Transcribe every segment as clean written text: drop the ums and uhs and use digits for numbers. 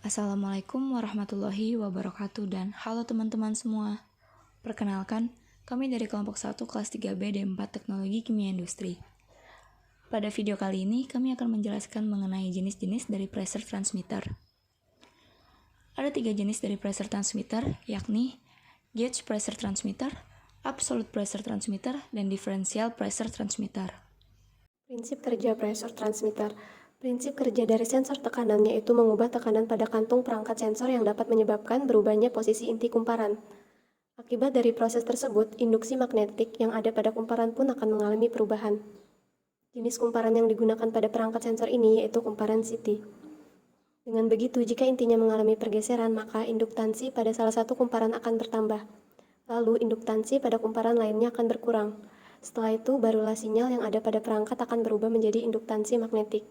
Assalamualaikum warahmatullahi wabarakatuh dan halo teman-teman semua. Perkenalkan, kami dari kelompok 1 kelas 3B D4 Teknologi Kimia Industri. Pada video kali ini, kami akan menjelaskan mengenai jenis-jenis dari pressure transmitter. Ada 3 jenis dari pressure transmitter, yakni gauge pressure transmitter, absolute pressure transmitter, dan differential pressure transmitter. Prinsip kerja pressure transmitter. Prinsip kerja dari sensor tekanan yaitu mengubah tekanan pada kantung perangkat sensor yang dapat menyebabkan berubahnya posisi inti kumparan. Akibat dari proses tersebut, induksi magnetik yang ada pada kumparan pun akan mengalami perubahan. Jenis kumparan yang digunakan pada perangkat sensor ini yaitu kumparan CT. Dengan begitu, jika intinya mengalami pergeseran, maka induktansi pada salah satu kumparan akan bertambah. Lalu, induktansi pada kumparan lainnya akan berkurang. Setelah itu, barulah sinyal yang ada pada perangkat akan berubah menjadi induktansi magnetik,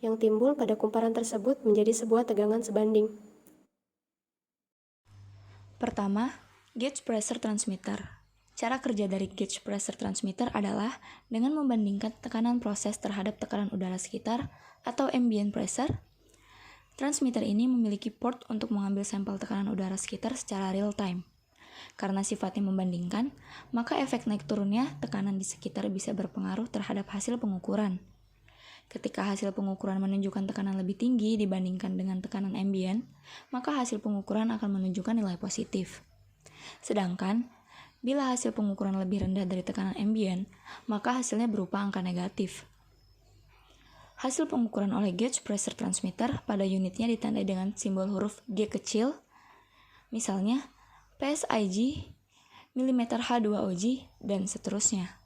yang timbul pada kumparan tersebut menjadi sebuah tegangan sebanding. Pertama, gauge pressure transmitter. Cara kerja dari gauge pressure transmitter adalah dengan membandingkan tekanan proses terhadap tekanan udara sekitar atau ambient pressure. Transmitter ini memiliki port untuk mengambil sampel tekanan udara sekitar secara real time. Karena sifatnya membandingkan, maka efek naik turunnya tekanan di sekitar bisa berpengaruh terhadap hasil pengukuran. Ketika hasil pengukuran menunjukkan tekanan lebih tinggi dibandingkan dengan tekanan ambient, maka hasil pengukuran akan menunjukkan nilai positif. Sedangkan, bila hasil pengukuran lebih rendah dari tekanan ambient, maka hasilnya berupa angka negatif. Hasil pengukuran oleh gauge pressure transmitter pada unitnya ditandai dengan simbol huruf G kecil, misalnya PSIG, mmH2OG, dan seterusnya.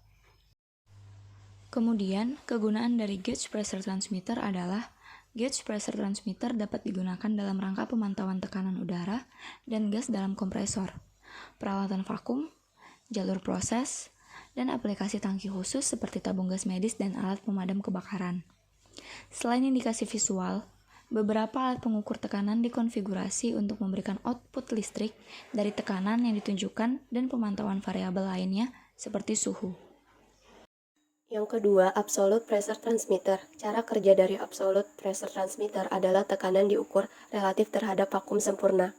Kemudian, kegunaan dari gauge pressure transmitter adalah gauge pressure transmitter dapat digunakan dalam rangka pemantauan tekanan udara dan gas dalam kompresor, peralatan vakum, jalur proses, dan aplikasi tangki khusus seperti tabung gas medis dan alat pemadam kebakaran. Selain indikasi visual, beberapa alat pengukur tekanan dikonfigurasi untuk memberikan output listrik dari tekanan yang ditunjukkan dan pemantauan variabel lainnya seperti suhu. Yang kedua, absolute pressure transmitter. Cara kerja dari absolute pressure transmitter adalah tekanan diukur relatif terhadap vakum sempurna.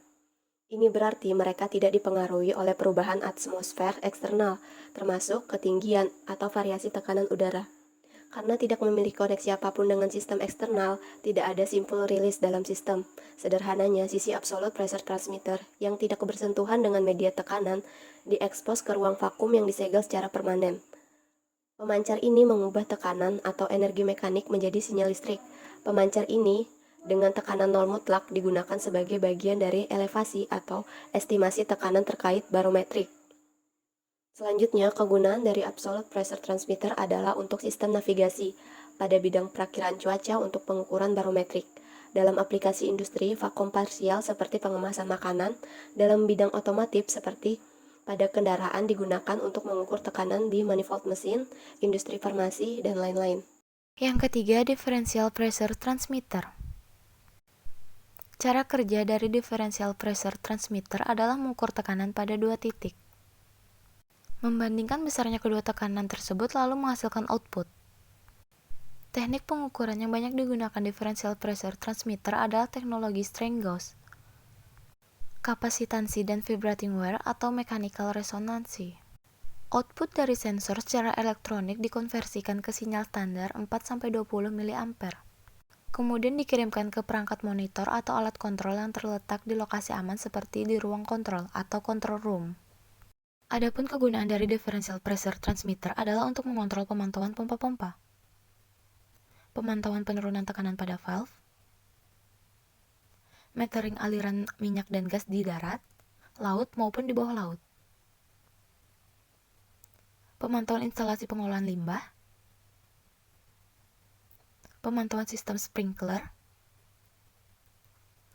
Ini berarti mereka tidak dipengaruhi oleh perubahan atmosfer eksternal, termasuk ketinggian atau variasi tekanan udara. Karena tidak memiliki koneksi apapun dengan sistem eksternal, tidak ada simpul rilis dalam sistem. Sederhananya, sisi absolute pressure transmitter yang tidak bersentuhan dengan media tekanan diekspos ke ruang vakum yang disegel secara permanen. Pemancar ini mengubah tekanan atau energi mekanik menjadi sinyal listrik. Pemancar ini dengan tekanan nol mutlak digunakan sebagai bagian dari elevasi atau estimasi tekanan terkait barometrik. Selanjutnya, kegunaan dari absolute pressure transmitter adalah untuk sistem navigasi pada bidang perakiraan cuaca untuk pengukuran barometrik. Dalam aplikasi industri vakum parsial seperti pengemasan makanan, dalam bidang otomotif seperti pada kendaraan digunakan untuk mengukur tekanan di manifold mesin, industri farmasi, dan lain-lain. Yang ketiga, differential pressure transmitter. Cara kerja dari differential pressure transmitter adalah mengukur tekanan pada dua titik. Membandingkan besarnya kedua tekanan tersebut lalu menghasilkan output. Teknik pengukuran yang banyak digunakan differential pressure transmitter adalah teknologi strain gauge, kapasitansi dan vibrating wire atau mechanical resonancy. Output dari sensor secara elektronik dikonversikan ke sinyal standar 4-20 mA. Kemudian dikirimkan ke perangkat monitor atau alat kontrol yang terletak di lokasi aman seperti di ruang kontrol atau control room. Adapun kegunaan dari differential pressure transmitter adalah untuk mengontrol pemantauan pompa-pompa, pemantauan penurunan tekanan pada valve, metering aliran minyak dan gas di darat, laut maupun di bawah laut, pemantauan instalasi pengolahan limbah, pemantauan sistem sprinkler,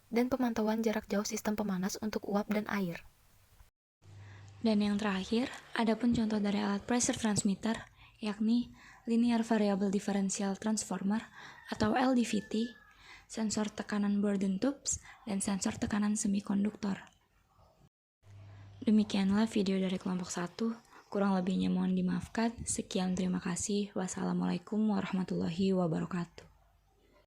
dan pemantauan jarak jauh sistem pemanas untuk uap dan air. Dan yang terakhir, adapun contoh dari alat pressure transmitter, yakni Linear Variable Differential Transformer atau LDVT, sensor tekanan Bourdon tubes, dan sensor tekanan semikonduktor. Demikianlah video dari kelompok 1, kurang lebihnya mohon dimaafkan. Sekian, terima kasih. Wassalamualaikum warahmatullahi wabarakatuh.